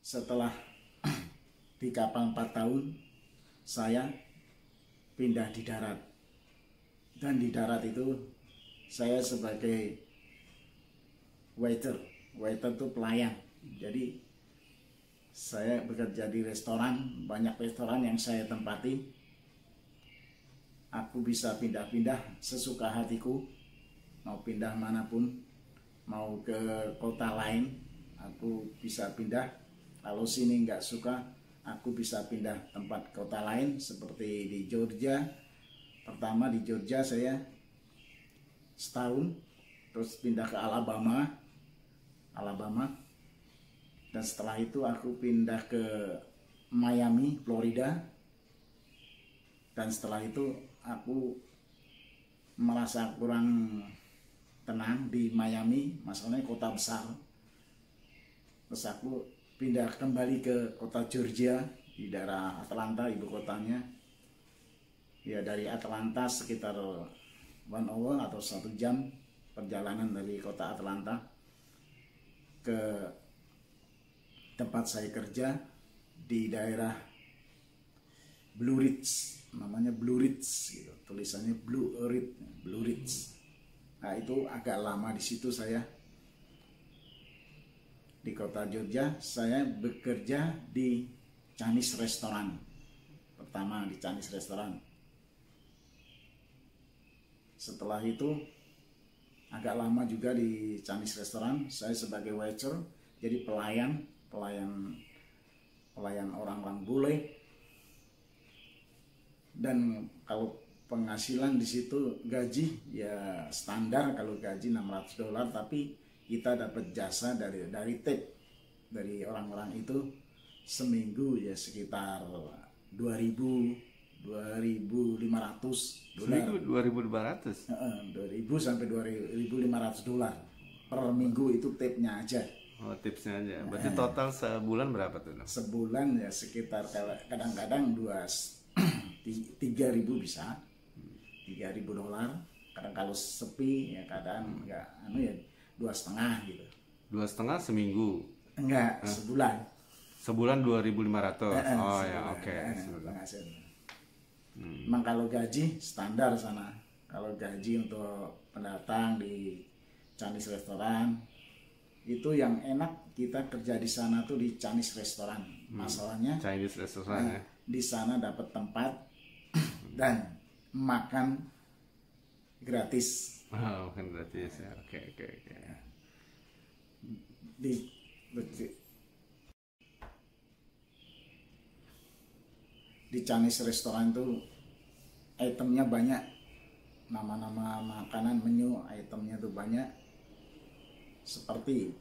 setelah di kapal 4 tahun, saya pindah di darat. Dan di darat itu saya sebagai waiter. Waiter itu pelayan. Jadi saya bekerja di restoran, banyak restoran yang saya tempati. Aku bisa pindah-pindah sesuka hatiku, mau pindah manapun, mau ke kota lain, aku bisa pindah. Kalau sini nggak suka, aku bisa pindah tempat kota lain seperti di Georgia. Pertama di Georgia saya setahun, terus pindah ke Alabama. Dan setelah itu aku pindah ke Miami, Florida. Dan setelah itu aku merasa kurang tenang di Miami, masalahnya kota besar. Terus aku pindah kembali ke kota Georgia di daerah Atlanta, ibu kotanya. Ya, dari Atlanta sekitar 1 hour atau 1 jam perjalanan dari kota Atlanta ke tempat saya kerja di daerah Blue Ridge, namanya Blue Ridge gitu, tulisannya Blue Ridge. Nah, itu agak lama di situ saya. Di kota Georgia, saya bekerja di Chinese Restaurant. Pertama di Chinese Restaurant. Setelah itu agak lama juga di Chinese Restaurant. Saya sebagai waiter, jadi pelayan orang-orang bule. Dan kalau penghasilan di situ gaji ya standar, kalau gaji $600, tapi kita dapat jasa dari tip dari orang-orang itu seminggu ya sekitar 2.500 $2.500. Seminggu 2.500? 2.000 sampai $2.500 per minggu, itu tipnya aja. Oh, tipsnya aja. Berarti total sebulan berapa tuh? Sebulan ya sekitar kadang-kadang 3.000 bisa, $3.000. Kadang kalau sepi ya kadang enggak, ya 2,5 gitu. 2,5 seminggu? Enggak, sebulan. Sebulan 2.500. Oh ya, oke. Emang kalau gaji standar sana. Kalau gaji untuk pendatang di Chinese Restaurant itu yang enak, kita kerja di sana tuh di Chinese Restaurant. Masalahnya Chinese Restaurant ya. Di sana dapat tempat dan makan gratis. Oh, makan gratis ya. Oke. Di Chinese Restaurant itu itemnya banyak, nama-nama makanan, menu itemnya tuh banyak, seperti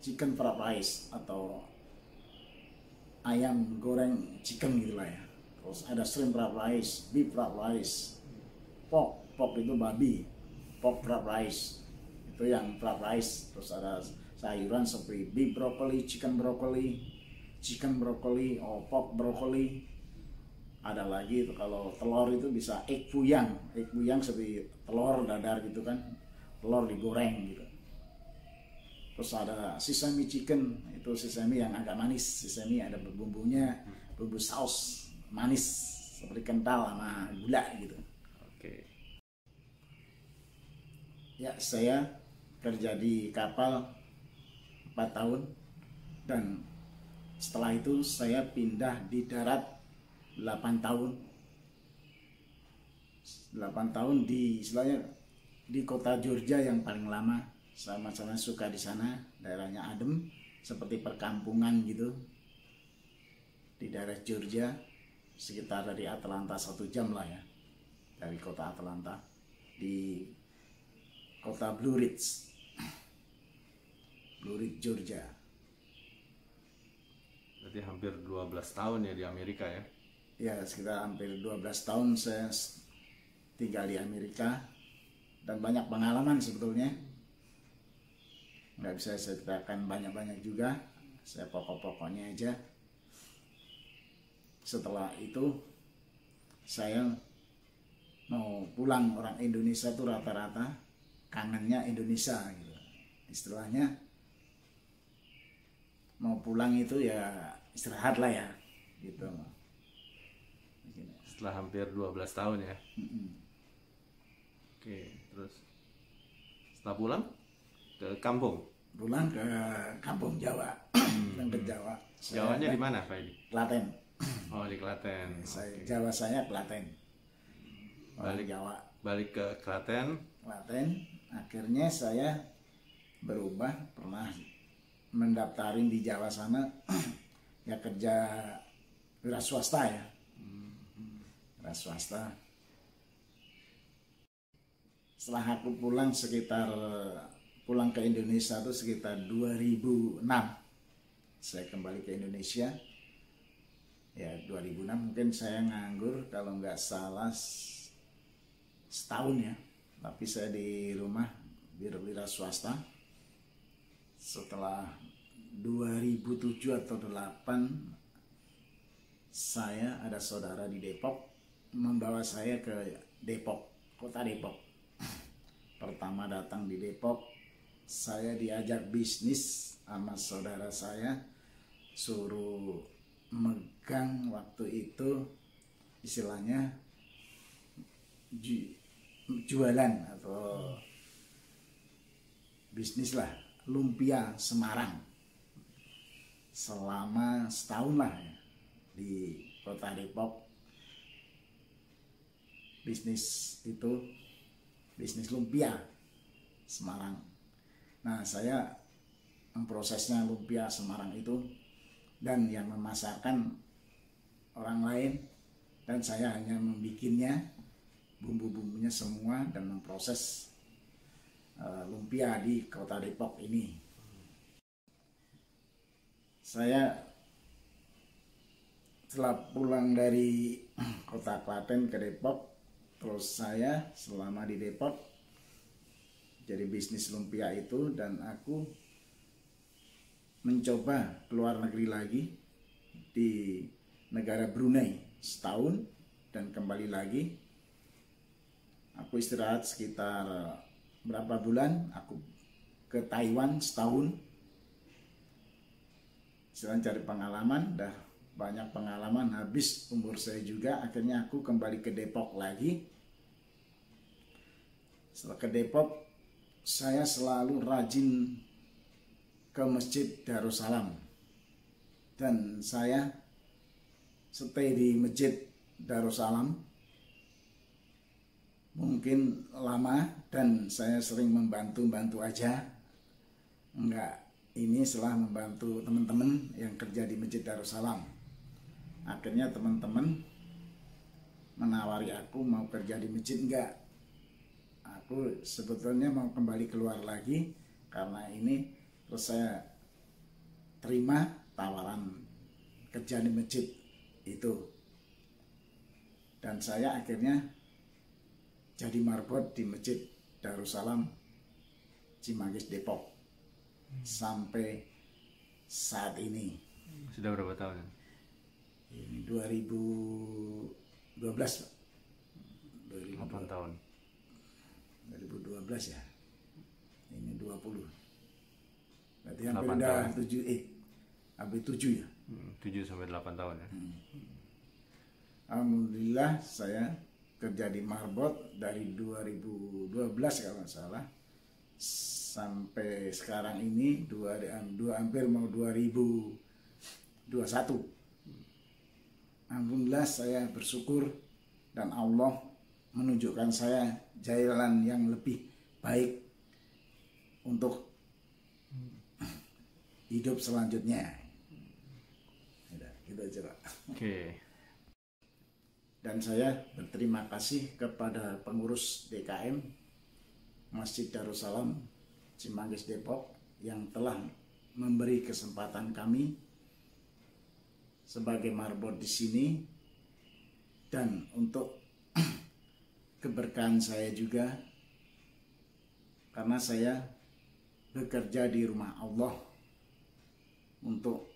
chicken fried rice atau ayam goreng chicken gitu lah ya. Terus ada shrimp fried rice, beef fried rice, pork itu babi, pork fried rice itu yang fried rice. Terus ada sayuran seperti beef broccoli, chicken broccoli, pork broccoli. Ada lagi itu kalau telur itu bisa egg fuyang seperti telur dadar gitu kan, telur digoreng gitu. Terus ada sesame chicken, itu sesame yang agak manis, sesame ada bumbunya, bumbu saus manis seperti kental sama gula gitu. Oke. Ya, saya kerja di kapal 4 tahun dan setelah itu saya pindah di darat 8 tahun. 8 tahun di istilahnya di kota Georgia yang paling lama. Sama-sama suka di sana, daerahnya adem seperti perkampungan gitu. Di daerah Georgia sekitar dari Atlanta 1 jam lah ya. Dari kota Atlanta di kota Blue Ridge, Georgia. Berarti hampir 12 tahun ya di Amerika ya? Ya, sekitar hampir 12 tahun saya tinggal di Amerika dan banyak pengalaman sebetulnya. Nggak bisa saya ceritakan banyak-banyak juga, saya pokok-pokoknya aja. Setelah itu saya mau pulang. Orang Indonesia tuh rata-rata kangennya Indonesia gitu. Istilahnya mau pulang itu ya istirahat lah ya gitu. Setelah hampir 12 tahun ya. Oke, terus setelah pulang ke kampung. Pulang ke kampung Jawa. Dan ke Jawa. Jawanya di mana Pak Edi? Klaten. Oh, di Klaten. Jawa saya Klaten. Orang Balik Jawa. balik ke Klaten. Klaten. Akhirnya saya berubah, pernah mendaftarin di Jawa sana ya kerja wira swasta ya. Wira swasta. Setelah aku pulang ke Indonesia itu sekitar 2006 saya kembali ke Indonesia ya. 2006 mungkin saya nganggur kalau nggak salah setahun ya, tapi saya di rumah wira swasta. Setelah 2007 atau 2008 saya ada saudara di Depok membawa saya ke Depok, kota Depok. Pertama datang di Depok, saya diajak bisnis sama saudara saya, suruh megang waktu itu istilahnya jualan atau bisnis lah, lumpia Semarang selama setahun lah ya, di kota Depok. Bisnis itu bisnis lumpia Semarang. Nah, saya memprosesnya lumpia Semarang itu, dan yang memasarkan orang lain, dan saya hanya membikinnya, bumbu-bumbunya semua, dan memproses lumpia di kota Depok ini. Saya setelah pulang dari kota Klaten ke Depok, terus saya selama di Depok jadi bisnis lumpia itu, dan aku mencoba keluar negeri lagi di negara Brunei setahun, dan kembali lagi aku istirahat sekitar berapa bulan, aku ke Taiwan setahun, selain cari pengalaman. Dah banyak pengalaman, habis umur saya juga, akhirnya aku kembali ke Depok lagi. Setelah ke Depok, saya selalu rajin ke Masjid Darussalam, dan saya stay di Masjid Darussalam mungkin lama, dan saya sering membantu aja. Enggak, ini setelah membantu teman-teman yang kerja di Masjid Darussalam. Akhirnya teman-teman menawari aku mau kerja di masjid. Enggak, aku sebetulnya mau kembali keluar lagi karena ini. Terus saya terima tawaran kerja di masjid itu, dan saya akhirnya jadi marbot di Masjid Darussalam Cimanggis Depok sampai saat ini. Sudah berapa tahun? Ini 2012 Pak. 8 tahun. 2012 ya. Ini 20. Berarti hampir 8 udah tahun. hampir 7 ya. 7 sampai 8 tahun ya. Alhamdulillah saya kerja di marbot dari 2012 kalau nggak salah sampai sekarang ini hampir mau 2021. Alhamdulillah saya bersyukur, dan Allah menunjukkan saya jalan yang lebih baik untuk hidup selanjutnya. Gitu aja Pak. Oke. Dan saya berterima kasih kepada pengurus DKM Masjid Darussalam Cimanggis Depok yang telah memberi kesempatan kami sebagai marbot di sini, dan untuk keberkahan saya juga karena saya bekerja di rumah Allah untuk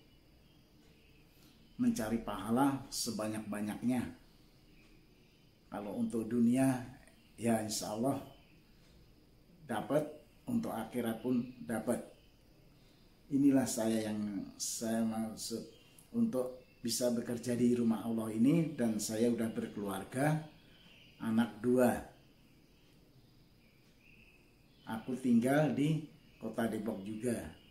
mencari pahala sebanyak-banyaknya. Kalau untuk dunia ya insya Allah dapat, untuk akhirat pun dapat. inilah yang saya maksud untuk bisa bekerja di rumah Allah ini. Dan saya udah berkeluarga, anak 2. Aku tinggal di kota Depok juga.